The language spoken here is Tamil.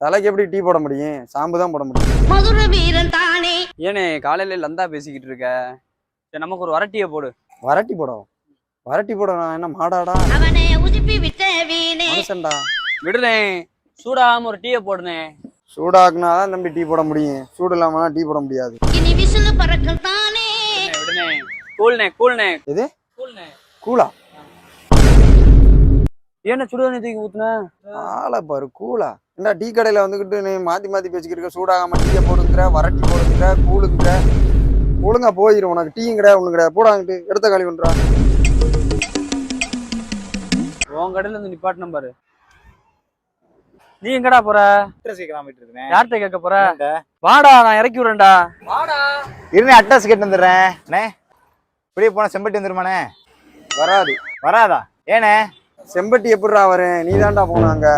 தலைக்கு எப்படி டீ போட முடியும்? ஷாம்பு தான் போட முடியும். மதுர வீரன் தானே. ஏனே காலையில லந்தா பேசிக்கிட்டு இருக்க? சரி நமக்கு ஒரு வரட்டியை போடு. வரட்டி போடும். வரட்டி போட நான் என்ன மாடாடா? அவனை உதிப்பி விட்ட வீணே. மனுஷன்டா. விடுனே, சூடாம ஒரு டீயை போடுனே. சூடாக்குனாதான் தம்பி டீ போட முடியும். சூடு இல்லாமலாம் டீ போட முடியாது. இனி விசிலு பறக்கும் தானே. விடுனே, கூல்னே கூல்னே. எது கூல்னே கூலா? ஏன்னா சுடுதண்ணி தூக்கி ஊத்துன? ஆளை பாரு கூலா. என்ன டீ கடையில வந்துகிட்டு நீ மாத்தி மாத்தி பேசிக்கிட்டு இருக்க. சூடாகாம டீயை போடுங்கிற, வரட்டி போடுங்கிற, கூழுங்கிற. ஒழுங்கா போயிடும். உனக்கு டீயும் கிடையாது ஒண்ணு கிடையாது. போடாங்கிட்டு எடுத்த காலி பண்றா. உன் கடையில இருந்து நிப்பாட்டின பாரு. நீ எங்கடா போற? யார்கிட்ட கேட்க போற? வாடா, நான் இறக்கி விடுறேன்டா. வாடா இருந்தே அட்ரஸ் கேட்டு வந்துடுறேன். இப்படியே போனா செம்பட்டி வந்துருமாண்ணே? வராது. வராதா? ஏண்ணே? செம்பட்டி எப்படிடா வரும்? நீ தான்டா போனாங்க.